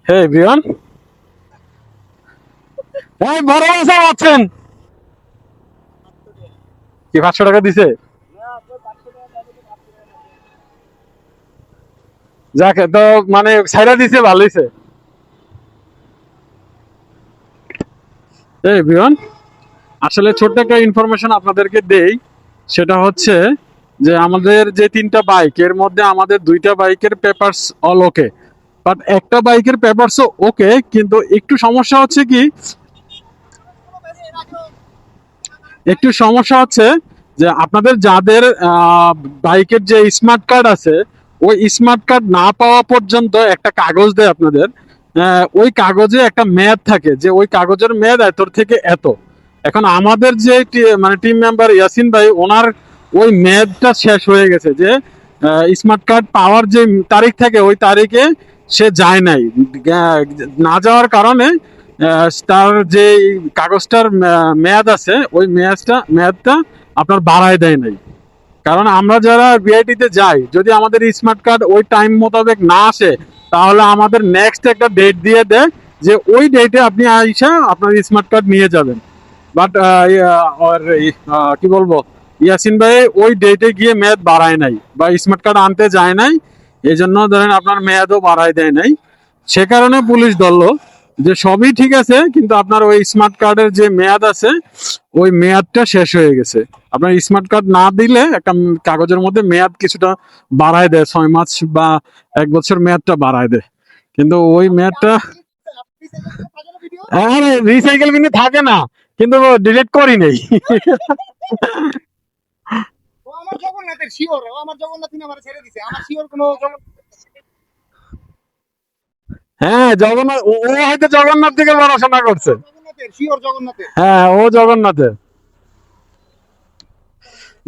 হে everyone, এই বড় sir আছেন কি 500 টাকা দিছে? যাকে তো মানে ছাইরা দিছে, ভালো হইছে। এই এভরিওয়ান, আসলে ছোট্ট একটা ইনফরমেশন আপনাদেরকে দেই। সেটা হচ্ছে যে আমাদের যে 3টা বাইক, এর মধ্যে আমাদের 2টা বাইকের পেপারস অল ওকে, বাট একটা বাইকের পেপারস ওকে, কিন্তু একটু সমস্যা হচ্ছে কি, একটু সমস্যা হচ্ছে যে আপনাদের যাদের বাইকের যে স্মার্ট কার্ড আছে, ওই স্মার্ট কার্ড না পাওয়া পর্যন্ত একটা কাগজ দেয় আপনাদের। ওই কাগজে একটা মেয়াদ থাকে, যে ওই কাগজের মেয়াদ এত থেকে এত। এখন আমাদের যে মানে টিম মেম্বার ইয়াসিন ভাই, ওনার ওই মেয়াদটা শেষ হয়ে গেছে, যে স্মার্ট কার্ড পাওয়ার যে তারিখ থাকে ওই তারিখে সে যায় নাই। না যাওয়ার কারণে তার যে কাগজটার মেয়াদ আছে, ওই মেয়াদটা আপনার বাড়ায় দেয় নাই। কারণ আমরা যারা বিআইটিতে যাই, যদি আমাদের স্মার্ট কার্ড ওই টাইম মোতাবেক না আসে, তাহলে আমাদের নেক্সট একটা ডেট দিয়ে দেয়, যে ওই ডেটে আপনি আইসা আপনার স্মার্ট কার্ড নিয়ে যাবেন। বাট কি বলবো, ইয়াসিন ভাই ওই ডেটে গিয়ে মেয়াদ বাড়ায় নাই বা স্মার্ট কার্ড আনতে যায় নাই, এই জন্য ধরেন আপনার মেয়াদও বাড়ায় দেয় নাই। সে কারণে পুলিশ ধরলো যে সবই ঠিক আছে, কিন্তু আপনার ওই স্মার্ট কার্ডের যে মেয়াদ আছে, ওই মেয়াদটা শেষ হয়ে গেছে। আপনার স্মার্ট কার্ড না দিলে একটা কাগজের মধ্যে মেয়াদ কিছুটা বাড়ায় দেয়, 6 মাস বা 1 বছর মেয়াদটা বাড়ায় দেয়, কিন্তু ওই মেয়াদটা রিসাইকেল কিন্তু থাকে না, কিন্তু ডিলিট করি নেই। হ্যাঁ, জগন্নাথ, ও হয়তো জগন্নাথ থেকে পড়াশোনা করছে। হ্যাঁ, ও জগন্নাথের।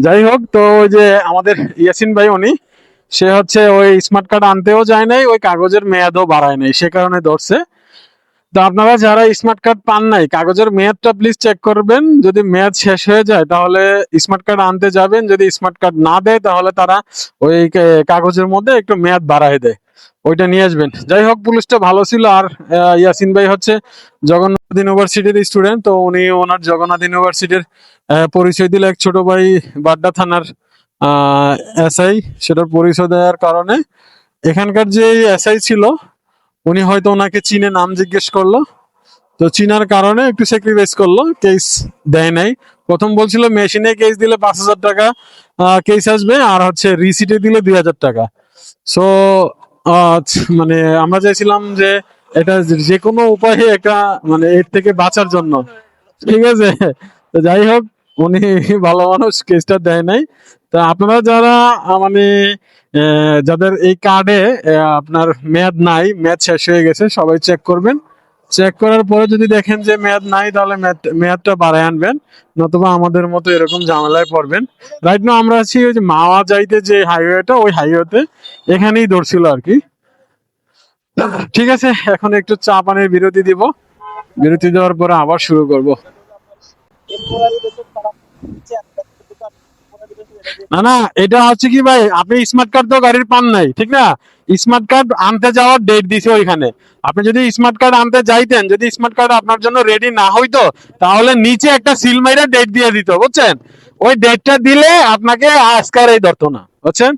যাই হোক, তো ওই যে আমাদের ইয়াসিন ভাই, উনি সে হচ্ছে ওই স্মার্ট কার্ড আনতেও যায় নাই, ওই কাগজের মেয়াদও বাড়ায় নাই, সে কারণে ধরছে। তো আপনারা যারা স্মার্ট কার্ড পান নাই, কাগজের মেয়াদটা প্লিজ চেক করবেন। যদি মেয়াদ শেষ হয়ে যায় তাহলে স্মার্ট কার্ড আনতে যাবেন, যদি স্মার্ট কার্ড না দেয় তাহলে তারা ওই কাগজের মধ্যে একটু মেয়াদ বাড়ায় দেয়, ওইটা নিয়ে আসবেন। যাই হোক, পুলিশটা ভালো ছিল। আর ইয়াসিন ভাই হচ্ছে জগন্নাথ ইউনিভার্সিটির স্টুডেন্ট, তো উনি ওনার জগন্নাথ ইউনিভার্সিটির পরিচয় দিলে এক ছোট ভাই বাড্ডা থানার এসআই, সেটার পরিচয় দেওয়ার কারণে এখানকার যে এসআই ছিল, উনি হয়তো ওনাকে চিনে নাম জিজ্ঞেস করলো, তো চিনার কারণে একটু স্যাক্রিফাইস করলো, কেস দেয় নাই। প্রথম বলছিল মেশিনে কেস দিলে 5,000 টাকা কেস আসবে, আর হচ্ছে রিসিটে দিলে 2,000 টাকা। সো মানে আমরা চাইছিলাম যে এটা যে কোনো উপায়ে একটা মানে এর থেকে বাঁচার জন্য, ঠিক আছে। তো যাই হোক, উনি ভালো মানুষ, কেসটা দেয় নাই। তা আপনারা যারা মানে যাদের এই কার্ডে আপনার মেয়াদ নাই, মেয়াদ শেষ হয়ে গেছে, সবাই চেক করবেন। চেক করার পরে যদি দেখেন যে মেয়াদ নাই, তাহলে মেয়াদটা বাড়ায় আনবেন, নতুবা আমাদের মতো এরকম ঝামেলায় পড়বেন। রাইট নাও আমরা আছি ওই যে মাওয়া যাইতে যে হাইওয়েটা, ওই হাইওয়েতে, এখানেই ধরছিল আর কি। ঠিক আছে, এখন একটু চা পানির বিরতি দিব, বিরতি দেওয়ার পরে আবার শুরু করব। না না, এটা হচ্ছে কি ভাই, আপনি স্মার্ট কার্ড তো গাড়ির পান নাই, ঠিক না? স্মার্ট কার্ড আনতে যাওয়ার ডেট দিছে ওইখানে। আপনি যদি স্মার্ট কার্ড আনতে যাইতেন, যদি স্মার্ট কার্ড আপনার জন্য রেডি না হইতো, তাহলে নিচে একটা সিল মাইরা ডেট দিয়ে দিত, বুঝছেন? ওই ডেটটা দিলে আপনাকে আজকার এই ধরতো না, বুঝছেন?